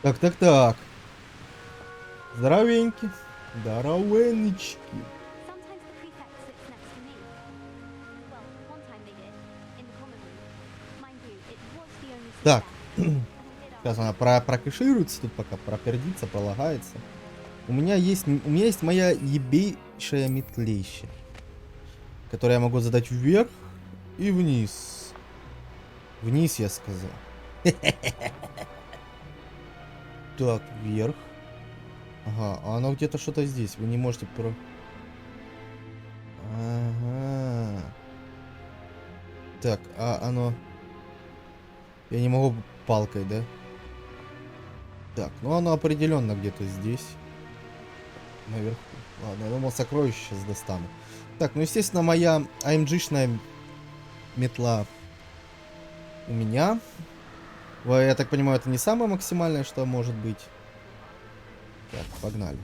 Так, так, так. Здоровеньки. Здоровенечки. Так. Сейчас она прокэшируется тут пока, пропердится, пролагается. У меня есть моя ебейшая метлища, которую я могу задать вверх и вниз. Вниз, я сказал. Так, вверх. Ага, а оно где-то что-то здесь. Вы не можете про... Ага. Так, а оно... Я не могу палкой, да? Так, ну оно определенно где-то здесь. Наверху. Ладно, я думал, сокровища сейчас достану. Так, ну естественно, моя AMG-шная метла у меня. Я так понимаю, это не самое максимальное, что может быть. Так, погнали.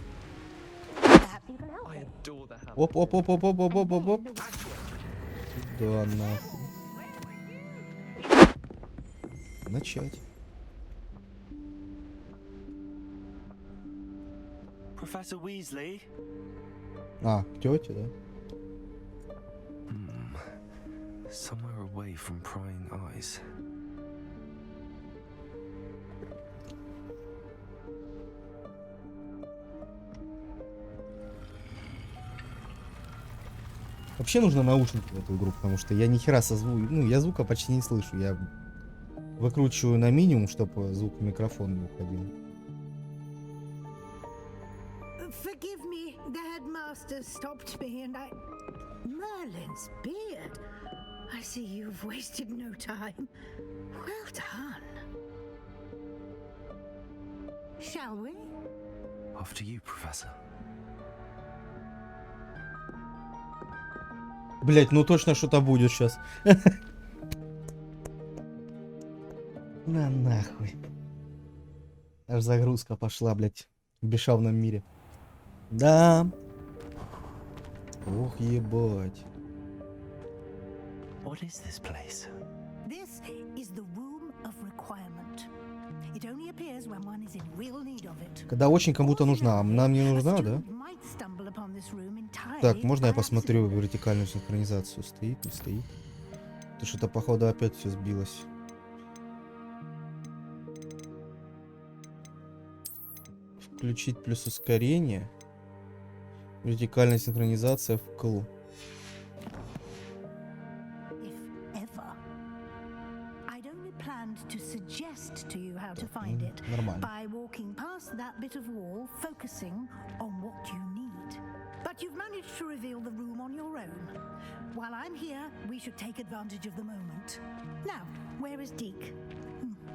Оп-оп-оп-оп-оп-оп-оп-оп. Сюда нахуй. Начать. Профессор Уизли. А, тетя, да? Somewhere away from prying eyes. Вообще нужно наушники в эту игру, потому что я ни хера со звуком, ну, я звука почти не слышу. Я выкручиваю на минимум, чтобы звук в микрофон не уходил. Forgive me, the headmaster stopped me and I... Merlin's beard. I see you've wasted no time. Well done. Shall we? After you, Professor. Блять, ну точно что-то будет сейчас. На нахуй. Аж загрузка пошла, блять, в бесшовном мире. Да. Ох, ебать. What is this place? This is the room of requirement. It only appears when one is in real need of it. Когда очень кому-то нужна, а нам не нужна, да? Так, можно я посмотрю вертикальную синхронизацию? Стоит, не стоит? То что-то, походу, опять все сбилось. Включить плюс ускорение. Вертикальная синхронизация вкл. Нормально. By walking past that bit of wall, focusing on what you need. But you've managed to reveal the room on your own. While I'm here, we should take advantage of the moment. Now, where is Deke?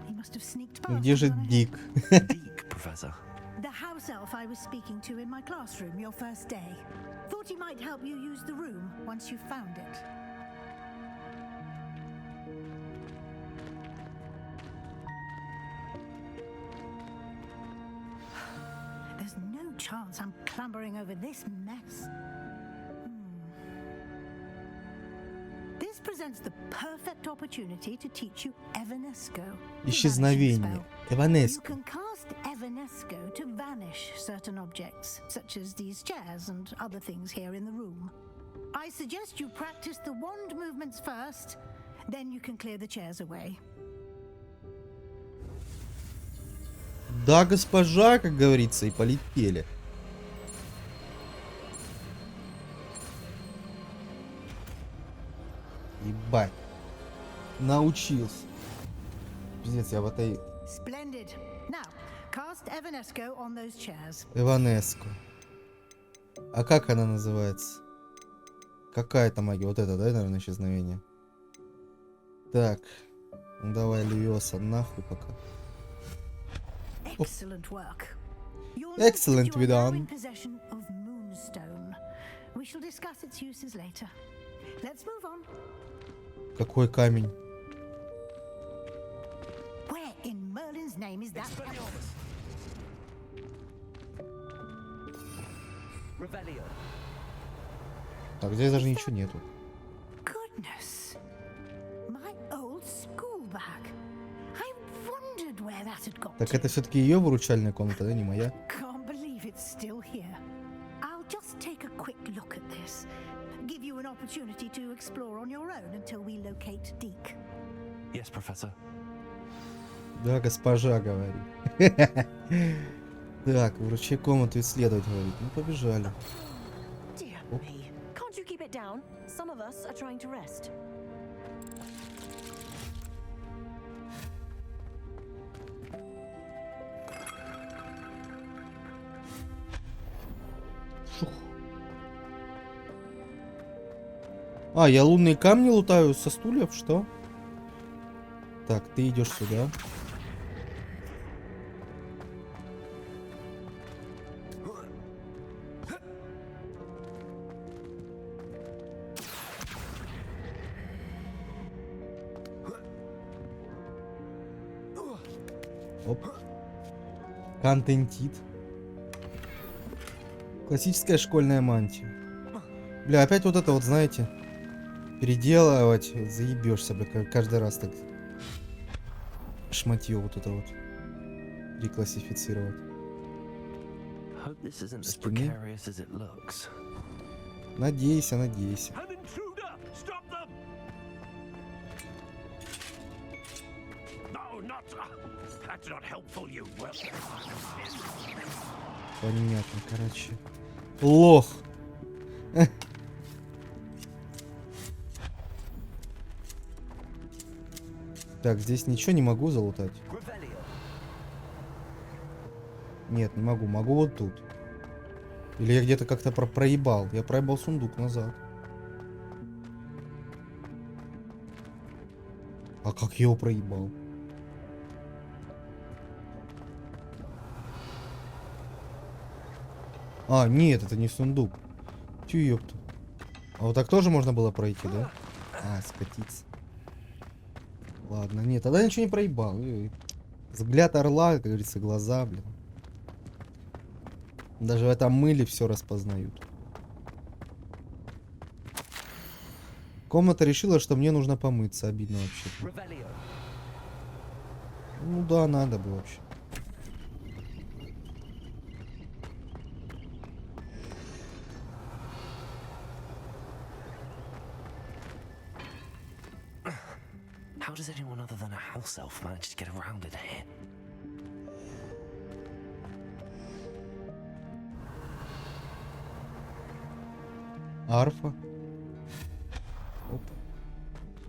He must have sneaked past. Где же Дик? Deke, Professor. The house elf I was speaking to in my classroom your first day. Thought he might help you use the room once you found it. There's no chance I'm clambering over this mess. This presents the perfect opportunity to teach you Evanesco. Исчезновение. You Эванеско. can cast Evanesco to vanish certain objects, such as these chairs and other things here in the room. I suggest you practice the wand movements first, then you can clear the chairs away. Да, госпожа, как говорится, и полетели. Ебать. Научился. Пиздец, я в этой... Splendid. Now, cast Evanesco on those chairs. Эванеско. А как она называется? Какая это магия? Вот это, да, наверное, исчезновение? Так. Ну, давай Левиоса нахуй пока. Excellent work. Excellent, You are now Vidal. in possession of Moonstone. We shall discuss its uses later. Let's move on. Какой камень? Where in Merlin's name is that? Revelio. Так, здесь даже ничего нету. Goodness, my old school bag. I wondered where where that had got Так to. это все-таки ее выручальная комната, да, не моя? Can't believe it's still here. I'll just take a quick look at this. Give you an opportunity to explore on your own until we locate Deke. Yes, Professor. Да, госпожа говорит. Так, вручай комнату исследовать, говорит. Ну, побежали. Dear Oh. me. Can't you keep it down? Some of us are trying to rest. Шух. А, я лунные камни лутаю со стульев, что? Так, ты идешь сюда. Оп. Контентит. Классическая школьная мантия. Бля, опять вот это вот, знаете, переделывать, вот заебешься, бля, каждый раз так шматье вот это вот реклассифицировать. Hope this isn't as Спины. precarious as it looks. Надейся, надейся. An intruder! Stop them! No, not. That's not helpful, you will. Понятно, короче. Лох. Так, здесь ничего не могу залутать. Нет, не могу. Могу вот тут. Или я где-то как-то проебал. Я проебал сундук назад. А как я его проебал? А, нет, это не сундук. Тю, ёпту. А вот так тоже можно было пройти, да? А, скатиться. Ладно, нет, тогда ничего не проебал. Взгляд орла, как говорится, глаза, блин. Даже в этом мыле все распознают. Комната решила, что мне нужно помыться. Обидно вообще. Ну да, надо бы вообще. How does anyone other than a house elf manage to get around in here? Арфа. Оп.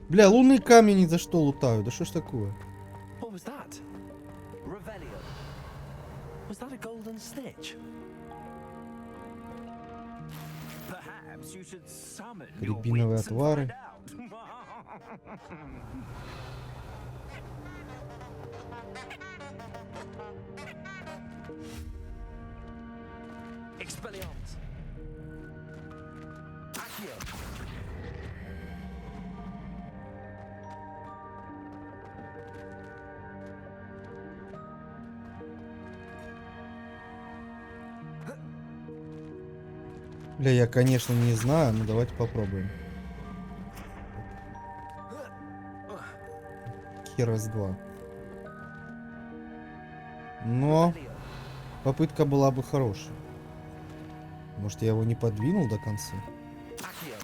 Бля, лунные камни ни за что лутаю. Да что ж такое? What was that? Revelio. Was that a golden snitch? Perhaps you should summon your Рябиновые wits and отвары. find out. Expelliarmus. Accio. Бля, я, конечно, не знаю, но давайте попробуем. Раз два. Но попытка была бы хорошая. Может, я его не подвинул до конца? Accio.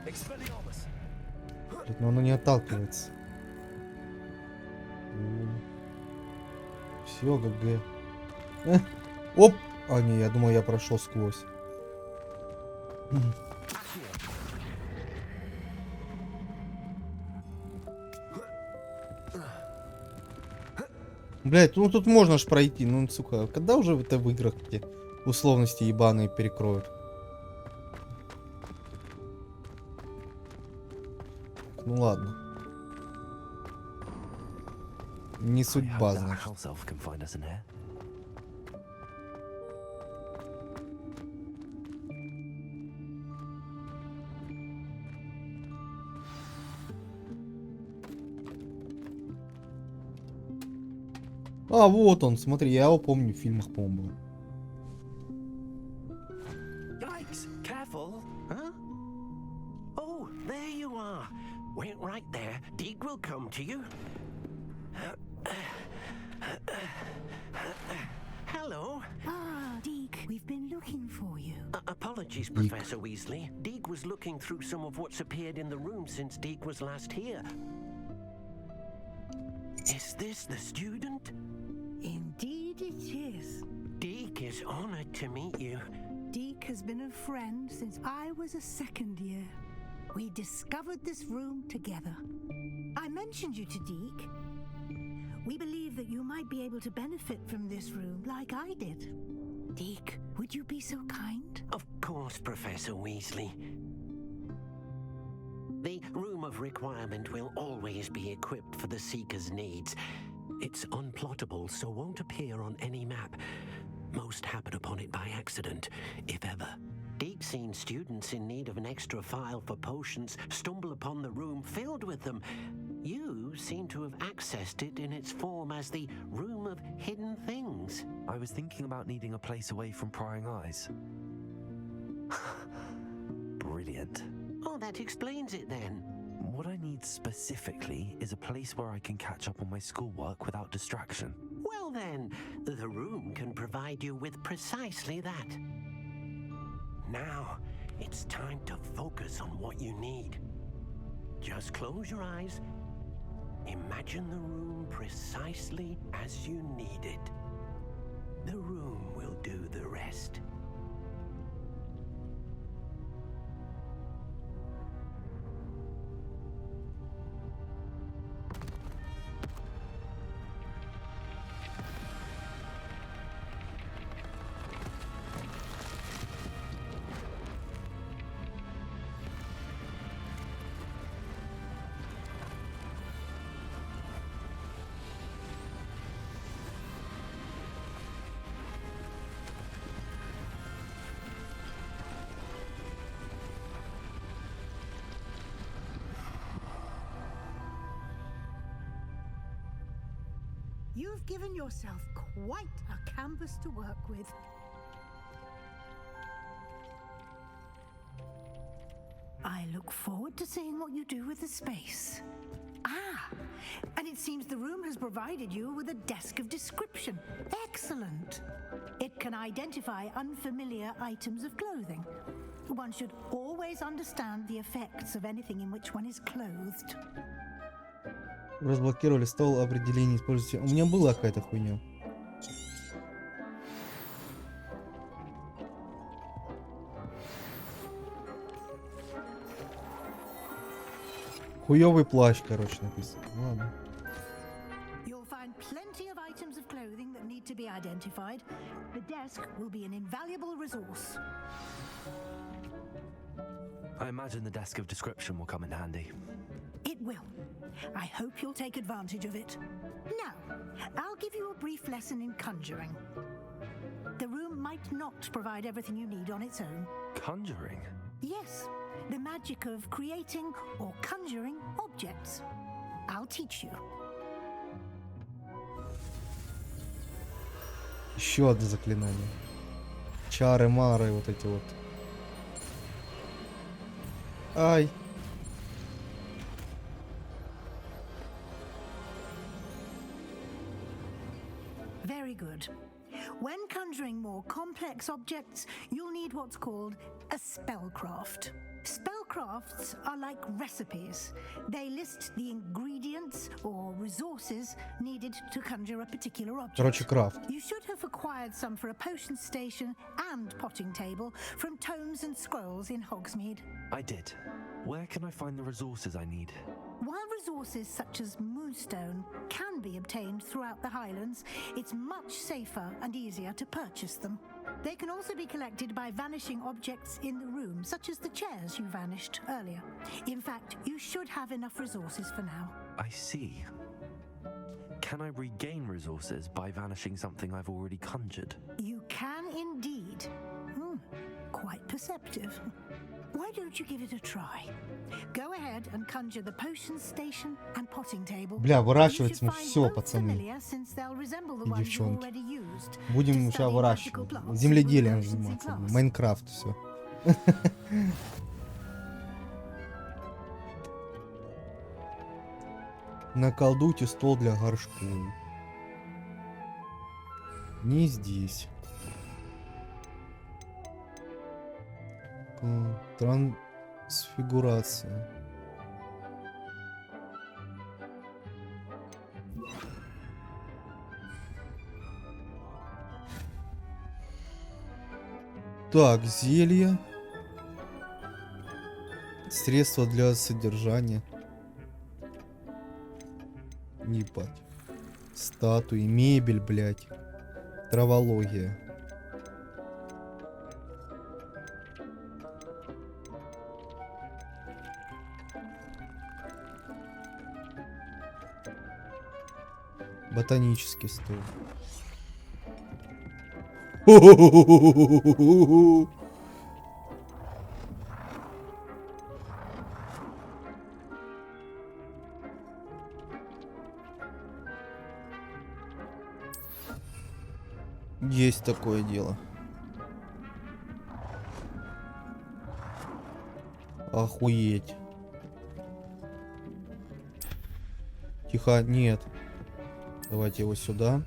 Expelliarmus. Блядь, но оно не отталкивается. Все, ГГ. Оп! А, не, я думал, я прошел сквозь. Блять, ну тут можно ж пройти, ну сука, когда уже это в играх эти условности ебаные перекроют? Ну ладно. Не I судьба, hope that значит. house elf can find us in here. А, вот он, смотри, я его помню, в фильмах, по-моему, был. Yikes! Careful, huh? Oh, there you are. Wait right there. Deke will come to you. Hello. Ah, Deke, we've been looking for you. Apologies, Professor Weasley. Deke was looking through some of what's appeared in the room since Deke was last here. Is this the student? Indeed it is. Deke is honored to meet you. Deke has been a friend since I was a second year. We discovered this room together. I mentioned you to Deke. We believe that you might be able to benefit from this room like I did. Deke, would you be so kind? Of course, Professor Weasley. The Room of Requirement will always be equipped for the Seeker's needs. It's unplottable, so won't appear on any map. Most happen upon it by accident, if ever. Deke's seen students in need of an extra file for potions stumble upon the room filled with them. You seem to have accessed it in its form as the Room of Hidden Things. I was thinking about needing a place away from prying eyes. Brilliant. Oh, that explains it then. What I need specifically is a place where I can catch up on my schoolwork without distraction. Well then, the room can provide you with precisely that. Now, it's time to focus on what you need. Just close your eyes. Imagine the room precisely as you need it. The room will do the rest. You've given yourself quite a canvas to work with. I look forward to seeing what you do with the space. Ah, and it seems the room has provided you with a desk of description. Excellent. It can identify unfamiliar items of clothing. One should always understand the effects of anything in which one is clothed. Разблокировали стол определений. Используйте. У меня была какая-то хуйня. Хуёвый плащ, короче, написано. Ладно. You'll find plenty of items of clothing that need to be identified. The desk will be an invaluable resource. I imagine the desk of description will come in handy. It will. I hope you'll take advantage of it. Now, I'll give you a brief lesson in conjuring. The room might not provide everything you need on its own. Conjuring? Yes, the magic of creating or conjuring objects. I'll teach you. Еще одно заклинание. Чары, мары, вот эти вот. Ай. Very good. When conjuring more complex objects, you'll need what's called a spellcraft. Spellcrafts are like recipes. They list the ingredients or resources needed to conjure a particular object. Короче, крафт. You should have acquired some for a potion station and potting table from tomes and scrolls in Hogsmeade. I did. Where can I find the resources I need? While resources such as moonstone can be obtained throughout the Highlands, it's much safer and easier to purchase them. They can also be collected by vanishing objects in the room, such as the chairs you vanished earlier. In fact, you should have enough resources for now. I see. Can I regain resources by vanishing something I've already conjured? You can indeed. Quite perceptive. Why don't you give it a try? Go ahead and conjure the potion station and potting table. Бля, выращивать мы You should find все, both пацаны. familiar, since they'll resemble the И ones you've девчонки. already used. Будем To сейчас study выращивать. magical plots Земледелием with potions in заниматься. class. Майнкрафт, все. Наколдуйте стол для горшков. Не здесь. Трансфигурация. Так, зелье. Средства для содержания. Ебать. Статуи, мебель, блядь. Травология. Ботанический стол. Есть такое дело. Охуеть. Тихо, нет. Давайте его сюда.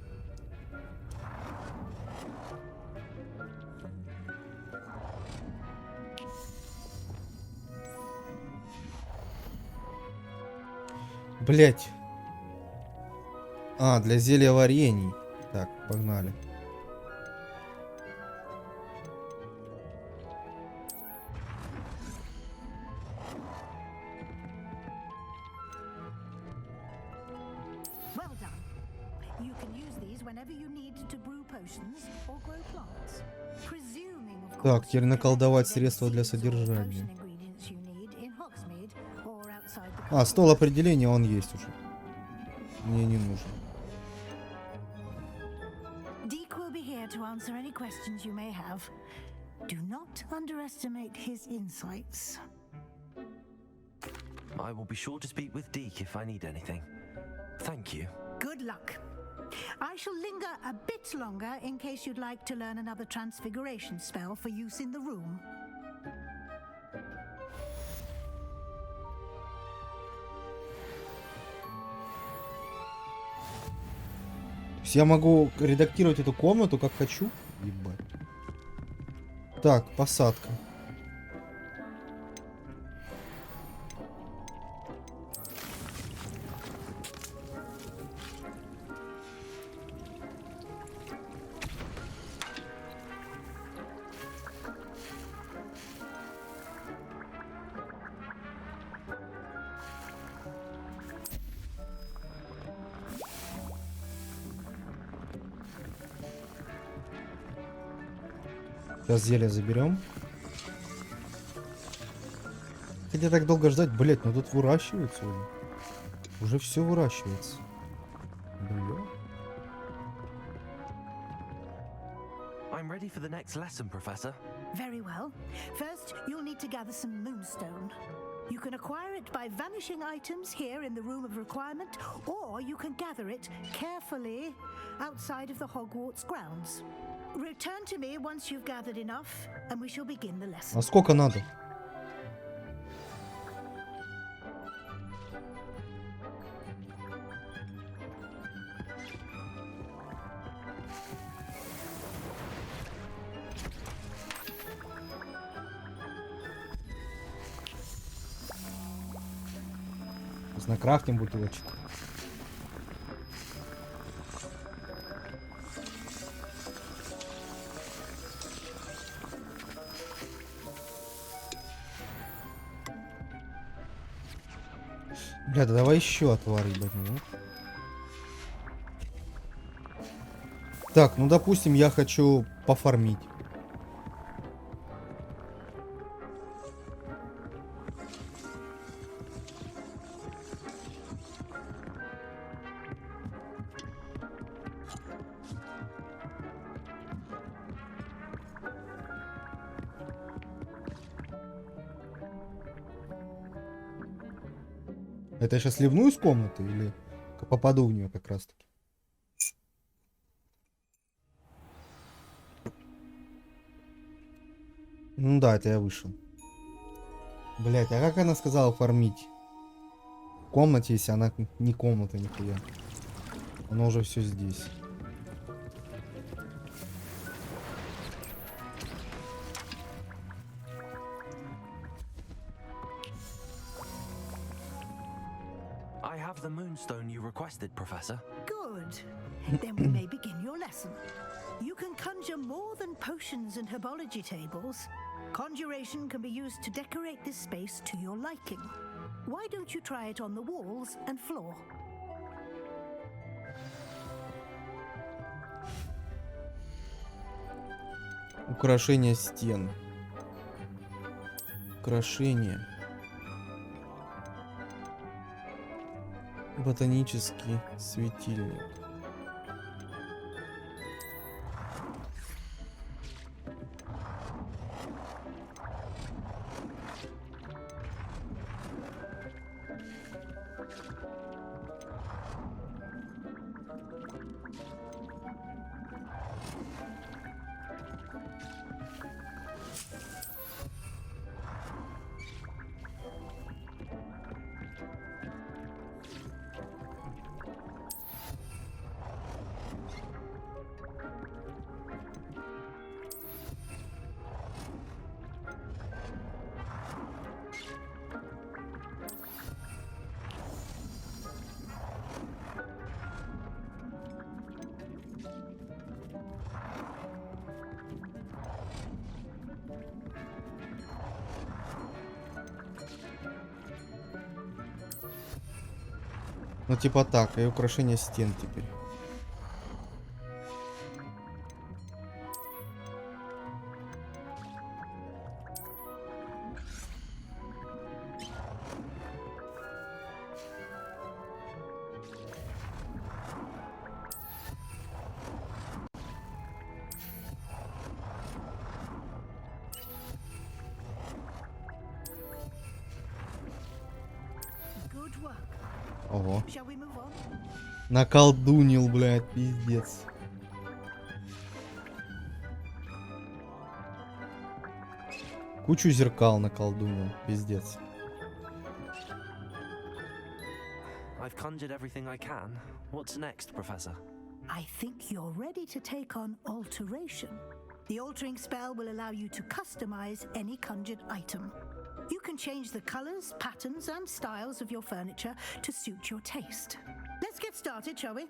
Блять. А, для зелья варений. Так, погнали. Well done. You can use these whenever you need to brew potions or grow plants. Presuming, of Так, course, теперь you наколдовать collected средства any для seeds or содержания. potion ingredients you need in Hogsmeade or outside the А, castle. стол определения, он есть уже. Мне не нужен. Deke will be here to answer any questions you may have. Do not underestimate his insights. I will be sure to speak with Deke if I need anything. Thank you. Good luck. I shall linger a bit longer in case you'd like to learn another transfiguration spell for use in the room. То есть я могу редактировать эту комнату как хочу? Ебать. Так, посадка. Сейчас зелье заберем. Хотя так долго ждать, блять, ну тут выращивается уже. Уже все выращивается. Бля. I'm ready for the next lesson, Professor. Very well. First, you'll need to gather some moonstone. You can acquire it by vanishing items here in the room of requirement, or you can gather it carefully outside of the Hogwarts grounds. Return to me once you've gathered enough, and we shall begin the lesson. А сколько надо? Накрафтим бутылочку. Бля, да давай еще отвары, ебать, ну. Так, ну допустим, я хочу пофармить. Это я сейчас ливну из комнаты или попаду в нее как раз таки? Ну да, это я вышел. Блять, а как она сказала фармить? комнате, если она не комната нихуя. Оно уже все здесь. I have the moonstone you requested, Professor. Good. Then we may begin your lesson. You can conjure more than potions and herbology tables. Conjuration can be used to decorate this space to your liking. Why don't you try it on the walls and floor? Украшение стен. Украшение. Ботанический светильник. Ну типа так, и украшение стен теперь. Good work. Ого. Shall we move on? Наколдунил, блядь, пиздец. Кучу зеркал наколдунил, пиздец. I've conjured everything I can. What's next, Professor? I think you're ready to take on alteration. The altering spell will allow you to customize any conjured item. You can change the colors, patterns, and styles of your furniture to suit your taste. Let's get started, shall we?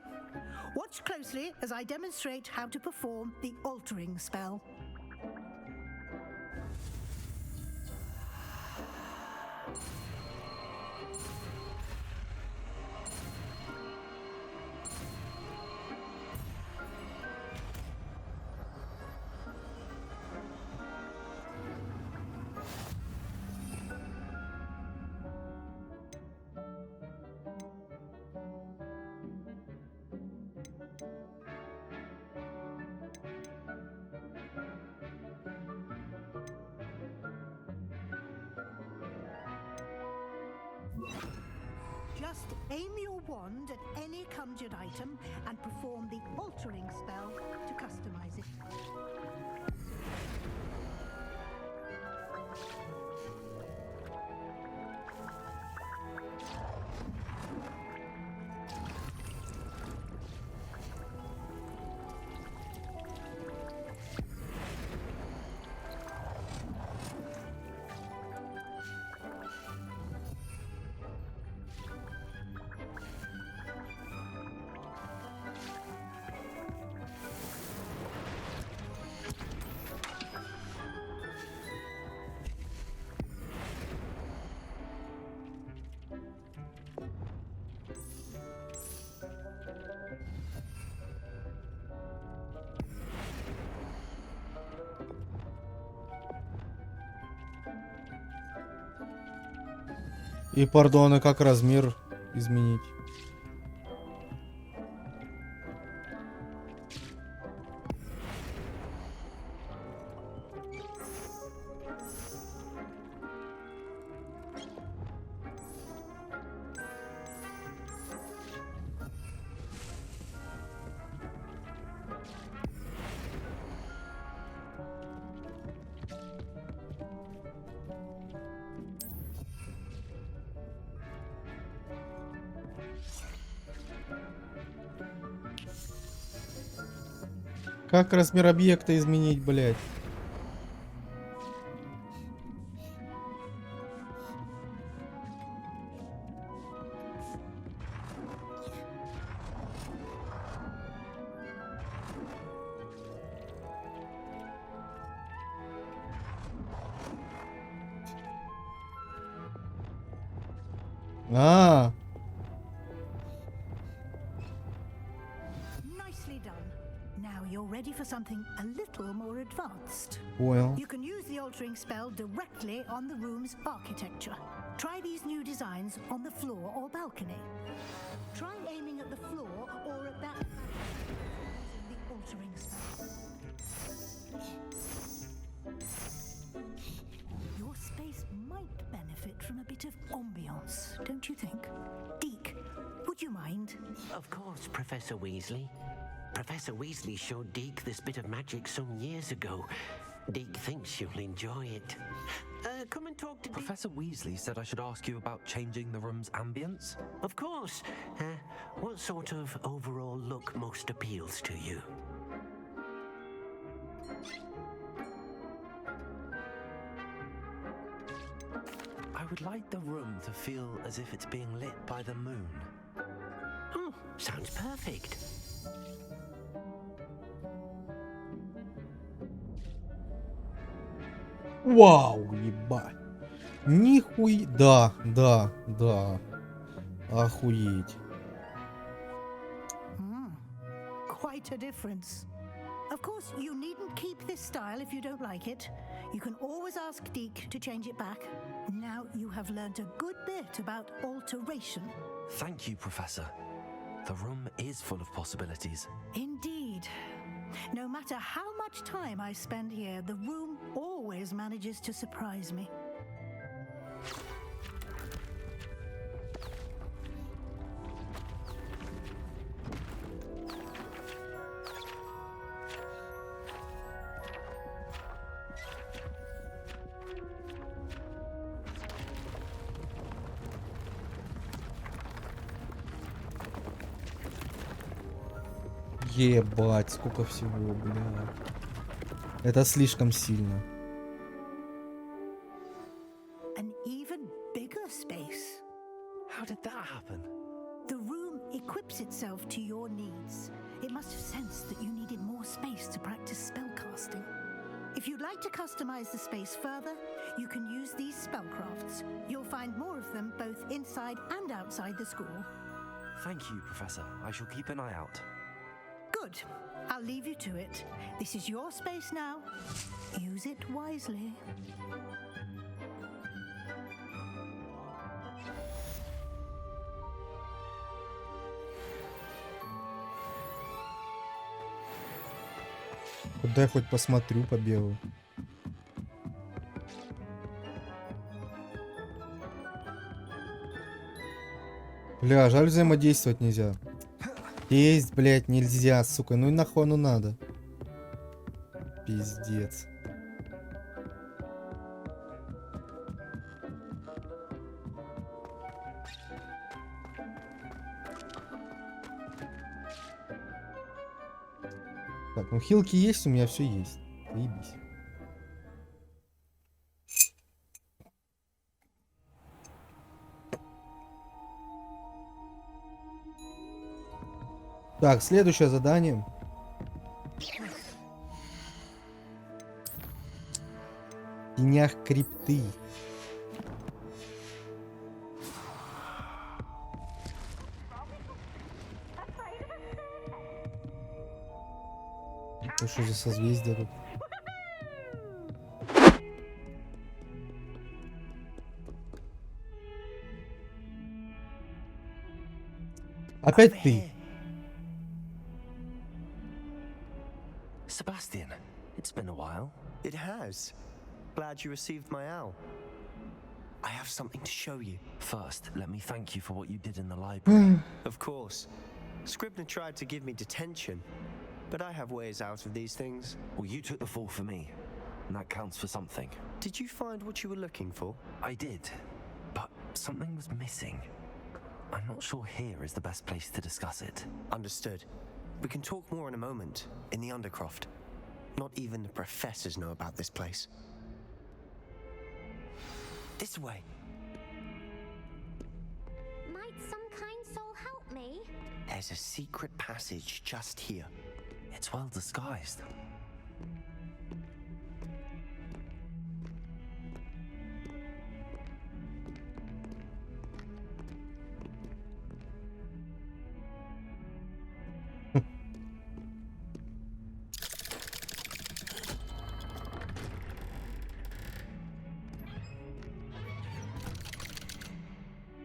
Watch closely as I demonstrate how to perform the altering spell. Just aim your wand at any conjured item and perform the altering spell to customize it. И, пардон, а как размер изменить? Как размер объекта изменить, блядь? А, Nicely done. Now you're ready for something a little more advanced. понял. You can use the altering spell directly on the room's architecture. Try these new designs on the floor or balcony. Try aiming at the floor or at that using the altering spell. Your space might benefit from a bit of ambiance, don't you think? Deke, would you mind? Of course, Professor Weasley. Professor Weasley showed Deke this bit of magic some years ago. Deke thinks you'll enjoy it. Come and talk to Deke. Professor Weasley said I should ask you about changing the room's ambience. Of course. What sort of overall look most appeals to you? I would like the room to feel as if it's being lit by the moon. Oh, sounds perfect. Вау, ебать. Нихуй. Да, да, да. Охуеть. Quite a difference. Of course, you needn't keep this style if you don't like it. You can always ask Deke to change it back. Now you have learned a good bit about alteration. Thank you, Professor. The room is full of possibilities. Indeed. No matter how much time I spend here, the room always manages to surprise me. Ебать, сколько всего, бля. Это слишком сильно. An even bigger space. How did that happen? The room equips itself to your needs. It must have sensed that you needed more space to practice spellcasting. If you'd like to customize the space further, you can use these spellcrafts. You'll find more of them both inside and outside the school. Thank you, Professor. I shall keep an eye out. Good. I'll leave you to it. This is your space now. Use it wisely. Куда я хоть посмотрю, побегу. Бля, жаль, взаимодействовать нельзя. Есть, блядь, нельзя, сука. Ну и нахуй оно надо. Пиздец. Так, ну хилки есть, у меня все есть. Заебись. Так, следующее задание. В тенях крипты. Это что за созвездие тут? Опять ты. Sebastian, it's been a while. It has. Glad you received my owl. I have something to show you. First, let me thank you for what you did in the library. Of course. Scribner tried to give me detention, but I have ways out of these things. Well, you took the fall for me, and that counts for something. Did you find what you were looking for? I did, but something was missing. I'm not sure here is the best place to discuss it. Understood. We can talk more in a moment, in the Undercroft. Not even the professors know about this place. This way. Might some kind soul help me? There's a secret passage just here. It's well disguised.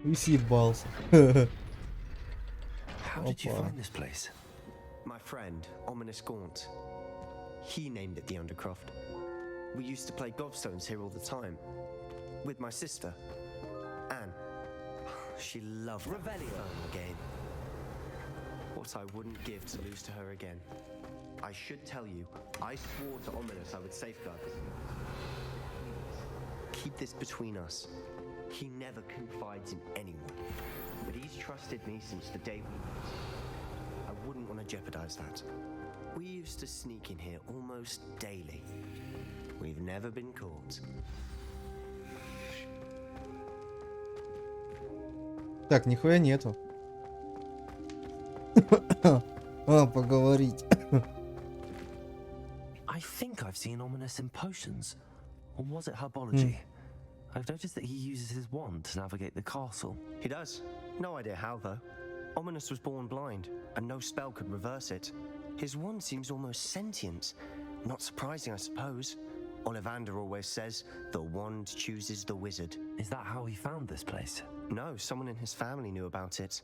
И съебался. How did you Опа. find this place? My friend, Ominous Gaunt. He named it the Undercroft. We used to play gobstones here all the time. With my sister, Anne. She loved that infernal game. What I wouldn't give to lose to her again. I should tell you, I swore to Ominous I would safeguard this. Keep this between us. He never confides in anyone, but he's trusted me since the day we met. I wouldn't want to jeopardize that. We used to sneak in here almost daily. We've never been caught. Так, нихуя нету. Поговорить. I think I've seen Ominous in potions. Or was it herbology? I've noticed that he uses his wand to navigate the castle. He does. No idea how, though. Ominous was born blind, and no spell could reverse it. His wand seems almost sentient. Not surprising, I suppose. Ollivander always says, the wand chooses the wizard. Is that how he found this place? No, someone in his family knew about it.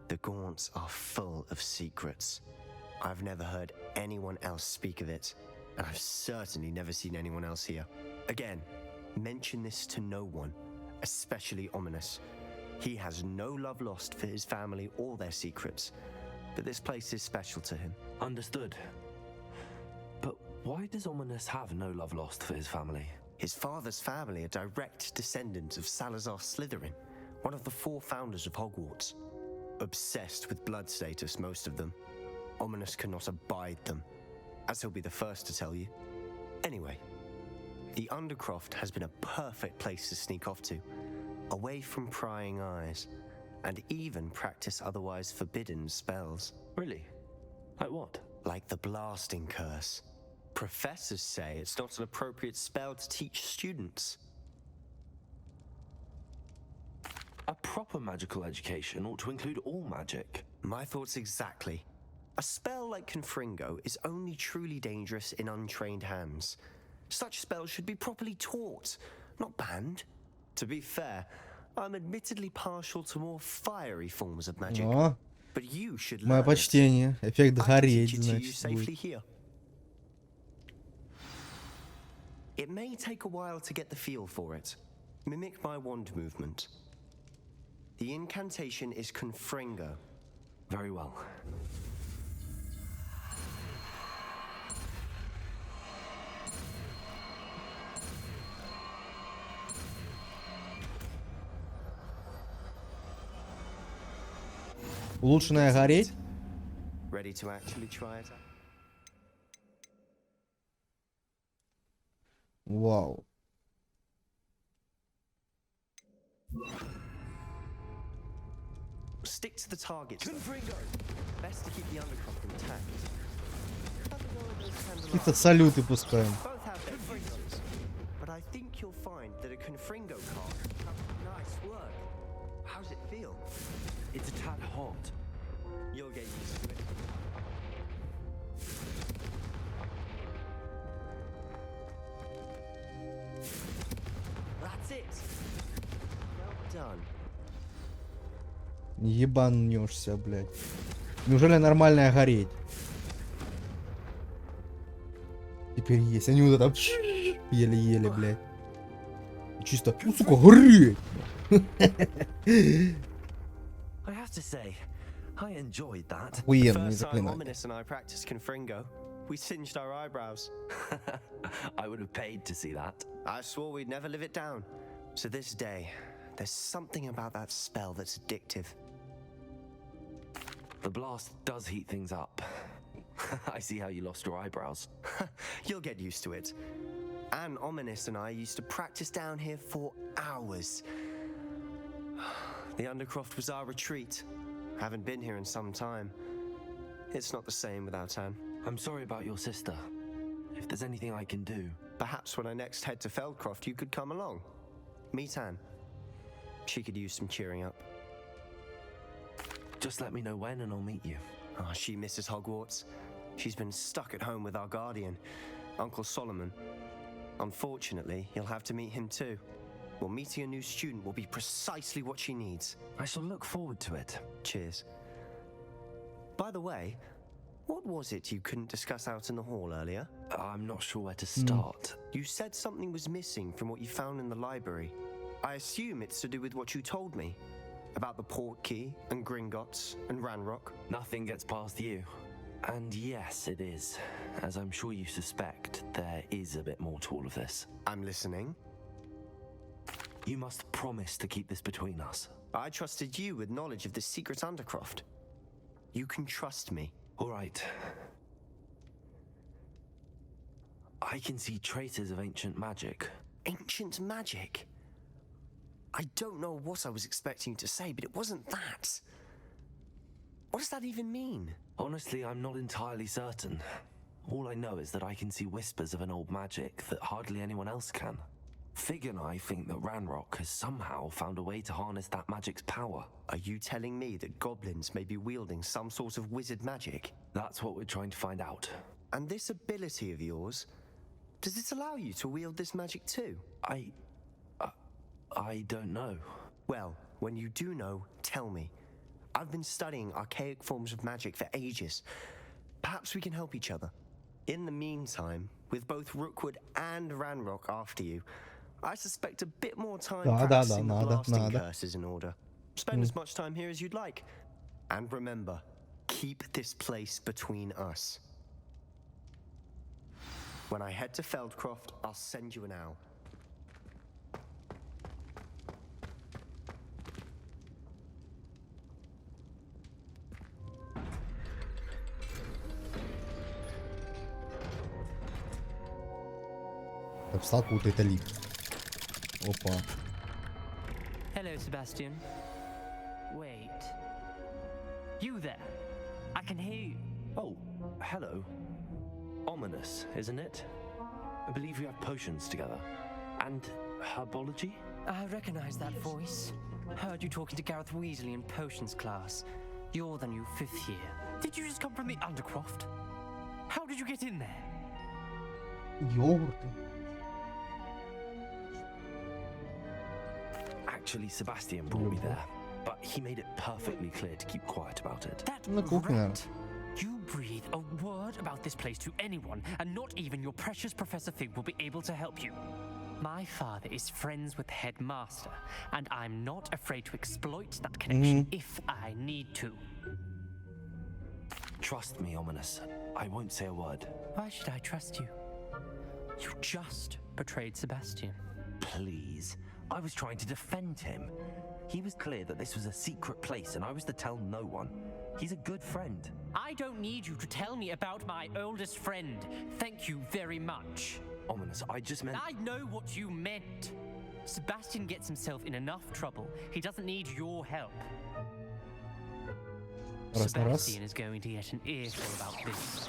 The Gaunts are full of secrets. I've never heard anyone else speak of it, and I've certainly never seen anyone else here. Again, mention this to no one, especially Ominous. He has no love lost for his family or their secrets, but this place is special to him. Understood. But why does Ominous have no love lost for his family? His father's family are direct descendants of Salazar Slytherin, one of the 4 founders of Hogwarts. Obsessed with blood status, most of them. Ominous cannot abide them, as he'll be the first to tell you. Anyway, the Undercroft has been a perfect place to sneak off to, away from prying eyes, and even practice otherwise forbidden spells. Really? Like what? Like the blasting curse. Professors say it's not an appropriate spell to teach students. A proper magical education ought to include all magic. My thoughts exactly. A spell like Confringo is only truly dangerous in untrained hands. Such spells should be properly taught, not banned. To be fair, I'm admittedly partial to more fiery forms of magic. О, But you should мое learn it. почтение. Эффект I can гореть, teach it to you значит, safely будет. here. It may take a while to get the feel for it. Mimic my wand movement. The incantation is Confringo. Very well. Улучшенная гореть. Ready to actually try it? Вау. Stick to the target. Confringo. Best to keep the Undercroft intact. Какие-то салюты пускаем. Both have their uses, but I think you'll find that a Confringo card. Nice work. How's it feel? It's a tad hot. You'll get used to it. That's it. Well done. Ебанешься, блядь. Неужели нормальная гореть? Теперь есть. Они вот это еле-еле, блядь. Чисто, ну, сука, гореть! I have to say, I enjoyed that. Охуенно, не First time заклинай. Ominous and I practiced Confringo, we singed our eyebrows. I would have paid to see that. I swore we'd never live it down. To this day, there's something about that spell that's addictive. The blast does heat things up. I see how you lost your eyebrows. You'll get used to it. Anne, Ominous and I used to practice down here for hours. The Undercroft was our retreat. Haven't been here in some time. It's not the same without Anne. I'm sorry about your sister. If there's anything I can do... Perhaps when I next head to Feldcroft, you could come along. Meet Anne. She could use some cheering up. Just let me know when and I'll meet you. Oh, she misses Hogwarts. She's been stuck at home with our guardian, Uncle Solomon. Unfortunately, you'll have to meet him too. Well, meeting a new student will be precisely what she needs. I shall look forward to it. Cheers. By the way, what was it you couldn't discuss out in the hall earlier? I'm not sure where to start. You said something was missing from what you found in the library. I assume it's to do with what you told me. About the port key, and Gringotts, and Ranrock. Nothing gets past you. And yes, it is. As I'm sure you suspect, there is a bit more to all of this. I'm listening. You must promise to keep this between us. I trusted you with knowledge of the secret Undercroft. You can trust me. All right. I can see traces of ancient magic. Ancient magic? I don't know what I was expecting you to say, but it wasn't that. What does that even mean? Honestly, I'm not entirely certain. All I know is that I can see whispers of an old magic that hardly anyone else can. Fig and I think that Ranrock has somehow found a way to harness that magic's power. Are you telling me that goblins may be wielding some sort of wizard magic? That's what we're trying to find out. And this ability of yours, does it allow you to wield this magic too? I don't know. Well, when you do know, tell me. I've been studying archaic forms of magic for ages. Perhaps we can help each other. In the meantime, with both Rookwood and Ranrock after you, I suspect a bit more time practicing the blasting curse is in order. Spend as much time here as you'd like. And remember, keep this place between us. When I head to Feldcroft, I'll send you an owl. Встал какой-то лифт. Опа. Hello, Sebastian. Wait. You there? I can hear you. Oh, hello. Ominous, isn't it? I believe we have potions together. And herbology? I recognize that voice. Heard you talking to Gareth Weasley in potions class. You're the new 5th year. Did you just come from the Undercroft? How did you get in there? Йогурты. Actually, Sebastian brought me there, but he made it perfectly clear to keep quiet about it. That На кухне, наверно. rat! You breathe a word about this place to anyone, and not even your precious Professor Fig will be able to help you. My father is friends with the headmaster, and I'm not afraid to exploit that connection if I need to. Trust me, Ominous. I won't say a word. Why should I trust you? You just betrayed Sebastian. Please. I was trying to defend him. He was clear that this was a secret place and I was to tell no one. He's a good friend. I don't need you to tell me about my oldest friend. Thank you very much. Ominous, I just meant... I know what you meant. Sebastian gets himself in enough trouble. He doesn't need your help. Раз на раз. Sebastian is going to get an earful about this.